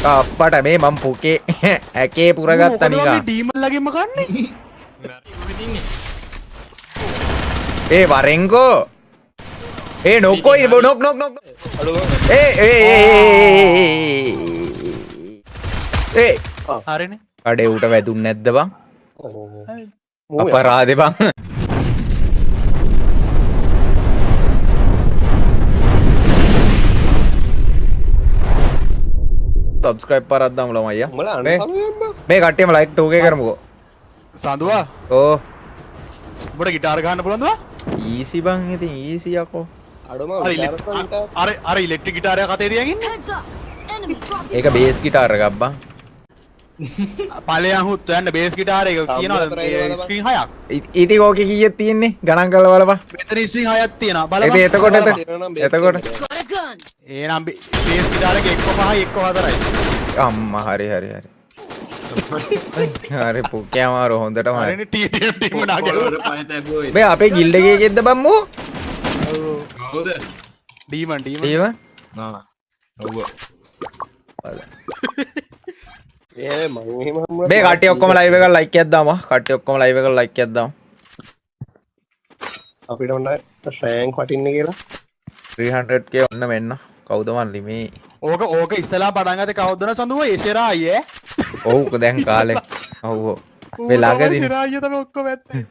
අප්පට මේ මම පුකේ ඇකේ පුරගත්තා නිකන්. ඩීමන් ලගේම කන්නේ. ඒ වරෙන්කෝ. ඒ නොකෝ ඉබ නොක් නොක් නොක්. ඒ හරිනේ. කඩේ උට වැදුන්නේ නැද්ද බං? අපරාධේ බං. सब्सक्राइब पर आता हूँ भैया मैं कट्टे में लाइक टोके कर मुझको सांदुआ ओ बड़ा गिटार गाना बोला ना easy bang itu easy aku अरे इलेक्ट्रिक गिटार का तेरी आएगी एक बेस गिटार का बang पाले यहाँ होता है ना बेस गिटार है क्या ना स्ट्रिंग है itu kok kiye तीन nih ganang kalau bala bah बेहतरीन स्ट्रिंग है तीन बाला itu kok ये नाम बेस गिटार के एक को पहा एक को हाथ रहा अम्मा हरे हरे हरे अरे क्या मारो होंदे टा मारे टीम बना के बे आपे गिल्ड के किद्द बम्मू डीमन डीमन हां ඔව් මේ කට්ටිය ඔක්කොම ලයිව් එකට ලයික් එකක් දාමු. කට්ටිය ඔක්කොම ලයිව් එකට ලයික් එකක් දාමු. අපිට ඔන්න රෑන්ක් වටින්නේ කියලා 300k ඔන්න මෙන්න. කවුද මල්ලි මේ? ඕක ඉස්සලා පටන් ගත්තේ කවුද න සඳුව ඒසෙරා අයියේ. ඔව් දැන් කාලේ. ඔව් ඔව්. මේ ළඟදී ඒසෙරා අයියේ තමයි ඔක්කොම ඇත්තේ.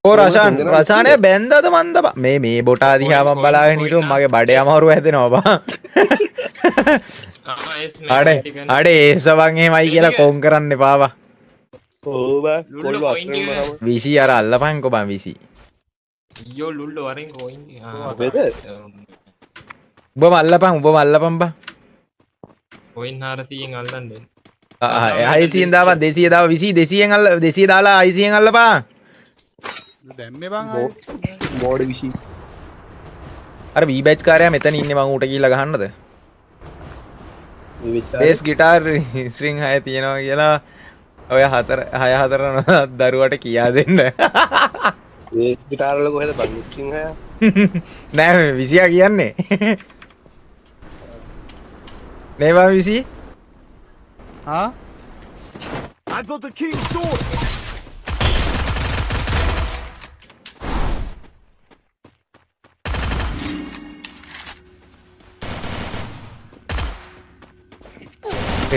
ඕ රෂානේ බැන්දද මන්ද මේ බොටා දිහා මම බලාගෙන හිටුම් මගේ බඩේ අමාරුව හැදෙනවා බා. අඩේ ඒසවන් එහෙමයි කියලා කොන් කරන්න එපා බා. ඕ බා කොල්ල විසි අර අල්ලපන්කො බං විසි. ඊයෝ ලුල්ලෝ වරෙන් කොයින් බෙද උඹම අල්ලපන් බා. කොයින් 400න් අල්ලන්නේ 600න් දාපන් 200 දාව 20 200න් අල්ල 200 දාලා 600න් අල්ලපන්. දැම්මේ බං බෝඩ් විසි අර වී බැච් කාර්යයා මෙතන ඉන්නේ මං ඌට ගිහිල්ලා ගහන්නද? බේස් ගිටාර් ස්ට්‍රින්ග් 6 තියෙනවා කියලා ඔය 4 දරුවට කියා දෙන්න. ඒ ගිටාර වල කොහෙද බං ස්ට්‍රින්ග් 6 නෑ මේ විසියා කියන්නේ. නේ බං විසි? හා I built the king's sword.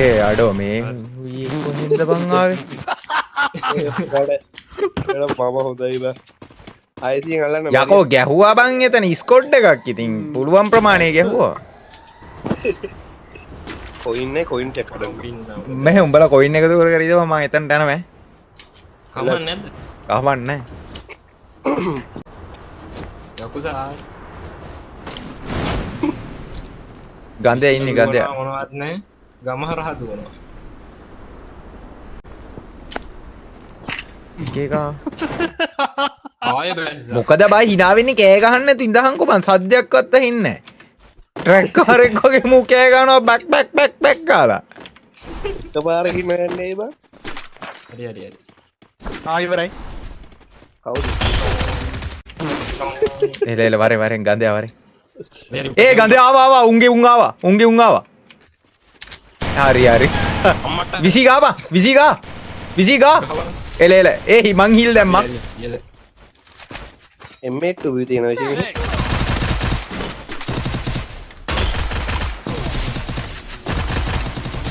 ඒ අඩෝ මේ කොහෙන්ද බං ආවේ? මම හොඳයි බා ආයෙත් අල්ලන්න යකෝ ගැහුවා බං එතන ස්කොඩ් එකක් ඉතින් පුළුවන් ප්‍රමාණය ගැහුවා. කොයින් ටෙක් කරමු මෙහෙ උඹලා කොයින් එකතු කර කර ඉඳපන් මම එතනට යනවා මෑ. කමන්නේ නැද්ද කවන්නේ යකුසා ගන්දේ ඉන්නේ ගන්දේ. මොනවත් නැහැ ගම හරහා දුවනවා එකේක ආයෙ බෑ මොකද බයි hina වෙන්නේ කෑ ගහන්න නැතු ඉඳහන්කෝ බං සද්දයක්වත් ඇහින්නේ නැහැ. ට්‍රැක් කාරෙක් වගේ මූ කෑ ගහනවා බැක් කාලා. එකපාරකින් නෑනේ බා හරි ඉවරයි කවුද එල වරෙන් ගන්දේ ආවරේ. ඒ ගන්දේ ආවා උන්ගේ උන් ආවා. හරි විසි ගා එල ඒ මං හිල් දැම්මා. M8 උයි තියෙන විදිහේ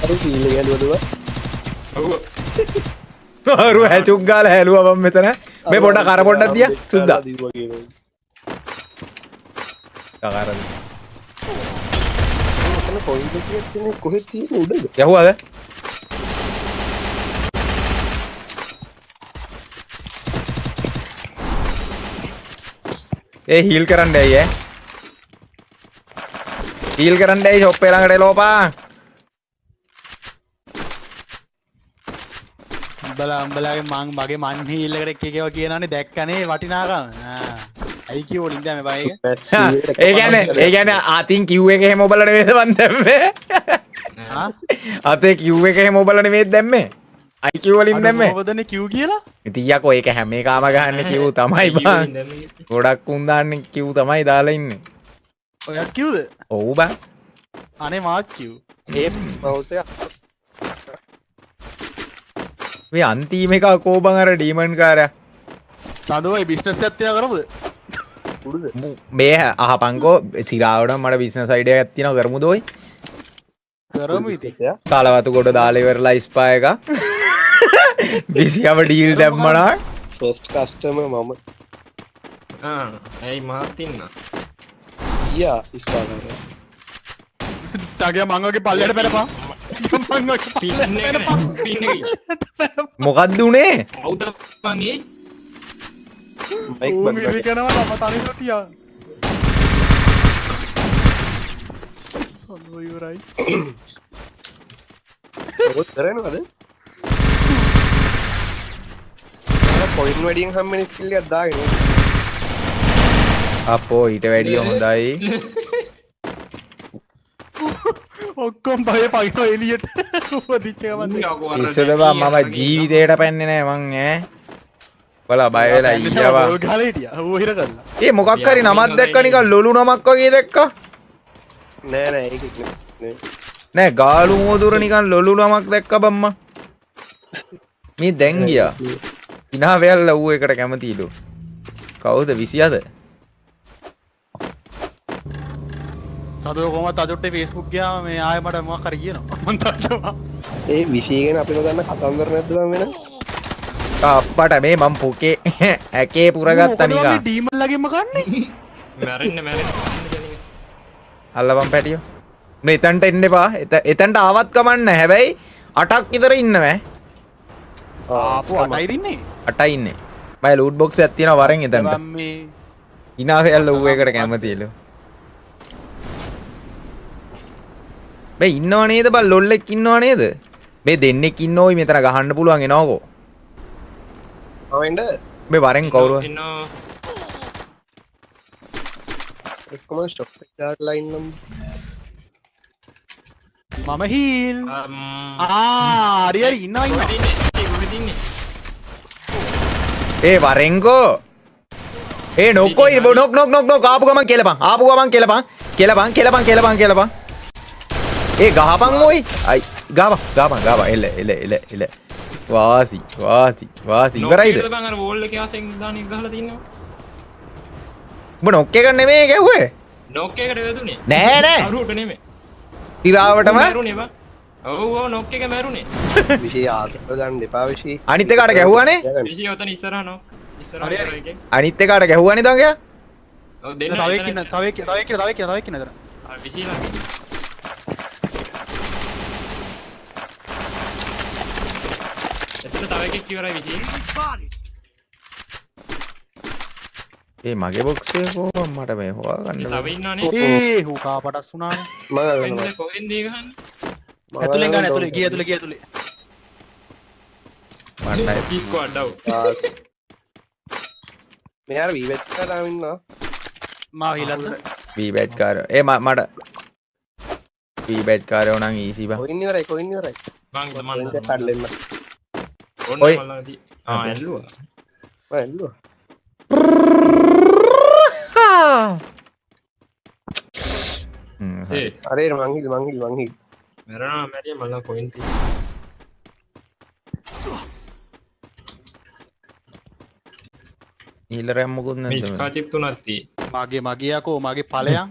අර කීල ගැලුවද අරු හැචුක් ගාලා හැලුවා මම මෙතන. මේ පොඩ කර පොඩක් දියා සුද්දා. කකාරද. එතන පොයින්ට් එකක් තියෙන්නේ කොහෙද තියෙන්නේ උඩද? යහුවද? ඒ හීල් කරන්න ඇයි ඈ? හීල් කරන්න ඇයි ෂොප් එක ළඟට එලෝපා. උඹලාගේ මගේ මන් හීල් එකට එක එකව කියනවනේ දැක්කනේ වටිනාකම. අයි කිව්ව වලින් දැන් මේ බයි ඒ කියන්නේ අතින් කිව් එක එහෙම ඔබලා නෙවෙයිද මන් දැම්මේ. අතේ කිව් එක එහෙම ඔබලා නෙවෙයිද දැම්මේ. IQ වලින් දැම්මේ මොකදනේ Q කියලා ඉතින් යකෝ ඒක හැම එකම ගහන්නේ Q තමයි බං ගොඩක් උන් දාන්නේ Q තමයි දාලා ඉන්නේ ඔයත් Qද ඔව් බං අනේ මාත් Q ඒ මවුස් එක මේ අන්තිම එක කෝබන් අර ඩීමන් කාරයා සඳුවයි බිස්නස් එකක් තියන කරමුද? උඩුද මේ අහපංකෝ සිරාවට මට බිස්නස් අයිඩියා එකක් තියෙනවා කරමුද ඔයි කරමු ඉතින්. ඉතින් කාලවතු කොට දාලා ඉවරලා ස්පා එක 20ම ඩීල් දැම්මනා ෆස්ට් කස්ටමර් මම ඇයි මාත් ඉන්න ඊයා ඉස්පා කරා තාගියා මං වගේ පල්ලයට පැනපන්. මං වගේ පින්නේ මොකක්ද උනේ අවුද මගේ බයික් ඌ බක් මිරි කරනවා නම් තනියම තියා. සඳුව ඉවරයි. මොකද කරනවද පොයින්ට් වැඩියෙන් හැම්මනේ ස්කිල් එකක් දාගෙන අපෝ ඊට වැඩිය හොඳයි ඔක්කොම බය පයින්නවා එළියට. උපදිච්ච ගමන් ඉස්සෙල්ල බා මම ජීවිතේට පැන්නේ නෑ මං ඈ බලා බය වෙලා ඊයවා බෝල් ගහලා හිටියා. ඌ හිර කරලා. ඒ මොකක් හරි නමක් දැක්ක නිකන් ලොලු නමක් වගේ දැක්කා නෑ නෑ ඒක නේ නෑ ගාලු මෝදුර නිකන් ලොලු නමක් දැක්ක බම්මා මේ දැන් ගියා ඉනා වෙල්ලා ඌ එකට කැමතිලු කවුද 20ද සඳුව කොහමද අජොට්ටේ Facebook ගියාම මේ ආයෙ මට මොකක් හරි කියනවා. මං තාක්ෂවා. ඒ විශේෂයෙන් අපි නොදන්න කතන්දර නැද්ද මම වෙන අප්පට මේ මම පුකේ ඇකේ පුරගත්තා නිකන් ඩීමන් ලගෙම කන්නේ. මැරෙන්න අල්ලපන් පැටියෝ මේ එතනට එන්න එපා එතනට ආවත් කමන්න හැබැයි 8ක් විතර ඉන්නවෑ ආපු අටයි ඉන්නේ. 8යි ඉන්නේ මම ලූට් බොක්ස් එකක් තියෙනවා වරෙන් එතනට මම මේ ඉනා වෙල්ලා ඌ එකට කැමතිලු මේ ඉන්නව නේද බල් ලොල්ලෙක් ඉන්නව නේද මේ දෙන්නෙක් ඉන්නෝයි මෙතන ගහන්න පුළුවන් එනවකෝ අවෙන්ද මේ වරෙන් කවුරු එක්කම ස්ටොප් එක දාලා ඉන්නම් මම හීල්. හරි හරි ඉන්නවා ඉන්නවා. ඒ වරෙන්කෝ ඒ නොක්කොයි නොක් ආපු ගමන් කෙලපන් ඒ ගහපන් ඔයි අයි ගාපන් එල වාසි ඉවරයිද බං අර වෝල් එකේ ආසෙන් දාන එක ගහලා තින්නවා උඹ නොක් එක නෙමෙයි ගැහුවේ නොක් එකට වැදුනේ නෑ අරුට නෙමෙයි තිරාවටම මැරුනේ බං ඔව් නොක් එක මැරුනේ විශේෂ ආතර ගන්න එපා විශේෂ අනිත් එකට ගැහුවානේ විශේෂ ඔතන ඉස්සරහා නොක් ඉස්සරහා එකේ අනිත් එකට ගැහුවානේ දඟයා ඔව් දෙන්න තව එක්ක ඉන්න තව එක්ක නේද? විශේෂ එතන තව එකෙක් ඉවරයි විශේෂ ඒ මගේ බොක්ස් එක කොහොම මට මේ හොයාගන්න තව ඉන්නවනේ ඒ හුකා පටස් වුණානේ. මම කොහෙන්ද ඒ ගහන්නේ ඇතුලෙන් ගන්න ඇතුලේ ගිය ඇතුලේ. මන්නයි ස්ක්වොඩ් අවුට් මෙයාර වීවෙත් කරාම ඉන්නවා මාව හිලද්ද? බී බැච් කාරයෝ ඒ මට බී බැච් කාරයෝ නම් ඊසි බං කොයින් ඉවරයි මං කඩලෙන්න ඔය. මල්ලාදී ඇල්ලුවා මම එල්ලුවා ඒ අරේ මං හිල් මැරෙනවා මැරිය මල්ලා කොයින් තියෙ ඊලරම් මොකුත් මේ නැද්ද ස්කා චිප් තුනක් තියෙ මගේ යකෝ මගේ ඵලයන්.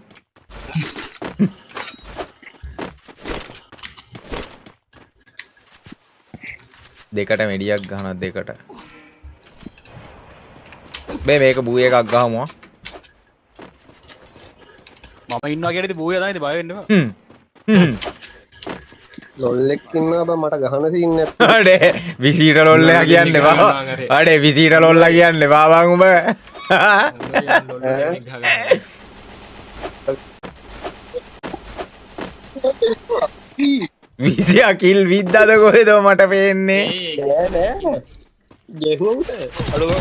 දෙකට මෙඩියක් ගහනවා දෙකට මේක බූ එකක් ගහමු මම ඉන්නවා කියලාද බෝය දාන්නේ බය වෙන්න එපා. ලොල්ලෙක් ඉන්නවා බං මට ගහන සීන් නැත් අඩේ විසීට ලොල්ලයා කියන්න එපා අඩේ විසීට ලොල්ලා කියන්න එපා බං උඹ විසියා කිල් විද්දාද කොහෙද මට පේන්නේ නෑ ගෙහුවට අඩුව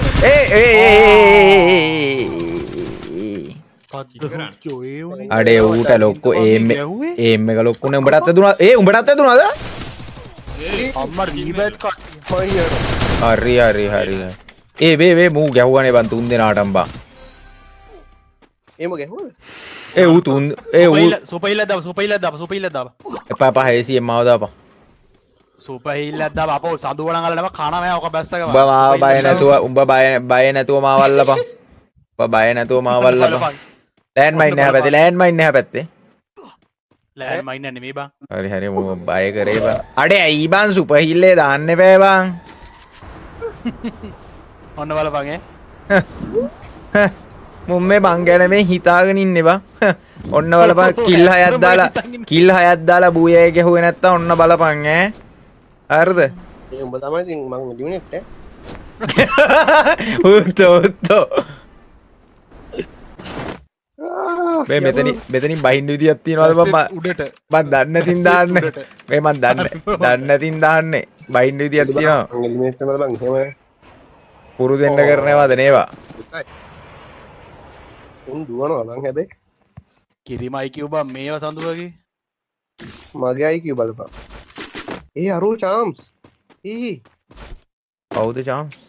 අඩේ ඌට ලොක්කු ඒම් එක ලොක්කුනේ උඹටත් දුනා උඹටත් දුනාද අම්මට ඩීබැච් කට්ටිය. හරි වේ මූ ගැහුවනේ බං තුන් දෙනාටම බං එහෙම ගෙහුවද ඒ ඌ තුන් ඒ ඌ සුපහිල්ල දාපන් සුපහිල්ල දාපන් එපා එපා 600 මාව දාපන් සුපහිල්ල දාපන් අපෝ සඳු වලන් අල්ලලා කනවා මෑ ඔක බැස්සක උඹ මාව බය නැතුව උඹ බය නැතුව මාව අල්ලපන් උඹ බය නැතුව මාව අල්ලපන් ලෑන්ඩ් මයින් නැහැ පැත්තේ ලෑන්ඩ් මයින් නැහැ පැත්තේ ලෑන්ඩ් මයින් නෙමෙයි බං හරි හරි මම බය කරේ බං අඩේ ඇයි බං සුපහිල්ලේ දාන්න එපා බං ඔන්න බලපන් මුම් මේ බං ගැන මේ හිතාගෙන ඉන්නේ බං ඔන්න බලපන් කිල් හයක් දාලා බූයයි ගැහුවේ නැත්තම් ඔන්න බලපන් හරිද ඒ උඹ තමයි ඉතින් මම ඩිමිනෙට් උත්තෝ මේ මෙතනින් බහින්න විදියක් තියනවද බං උඩට මම දන්නේ නැතින් දාන්නේ මේ මම දන්නේ නැතින් දාන්නේ බහින්න විදියක් තියනවා ඩිමිනෙට් වල බං එහෙම පුරුදෙන්න කරනවාද නේවා උන් දුවනවා බං හැබැයි කිරිමයි කිව් බං මේව සඳුවගේ මගේ අයි කිව් බලපන් ඒ අරෝ චාම්ස් කවුද chance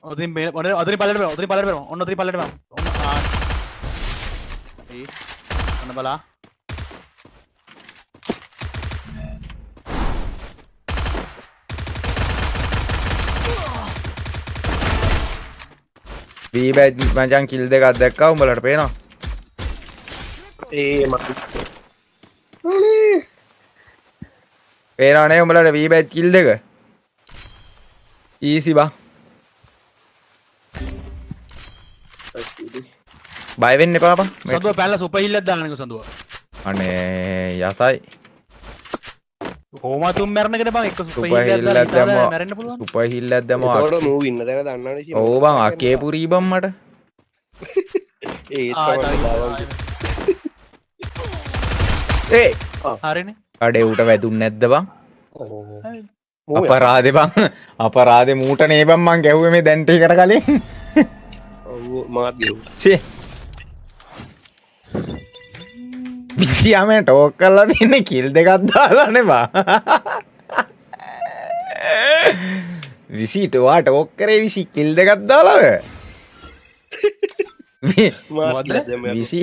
ඔතින් මේ ඔතනින් පල්ලට බෑ ඔතනින් පල්ලට බෑ ඔන්න ඔතනින් පල්ලට බෑ ඔන්න ඔන්න බලා V-badge මචං කිල් දෙකක් දැක්කා උඹලට පේනවා ඒ මම පේනවා නේ උඹලට V-badge කිල් දෙක easy බං බය වෙන්න එපා බං සඳුව පැනලා සුපහිල්ලක් දාන්නකෝ සඳුව අනේ යසයි කොහොමද තුන් මැරෙනකද බං එක සුපහිල්ලක් සුපහිල්ලක් දාලා දැම්මා මැරෙන්න පුළුවන් සුපහිල්ලක් දැම්මා ඒතකොට මූව් ඉන්න දැන දන්නවනේ ෂී ඕ බං අකේ පුරී බං මට ඒ තමයි ඒ හරිනේ අඩේ ඌට වැදුන්නේ නැද්ද බං මූව් අපරාධේ බං අපරාධේ මූට නේ බං මං ගැහුවේ මේ දැන් ටිකට කලින් ඔව් මාත් ගිහුවා ෂේ විසියාම ටෝක් කරලා තින්නේ කිල් දෙකක් දාලානේ බං විසිට වා ටෝක් කරේ විසි කිල් දෙකක් දාලාද මාත් දැම්මේ විසි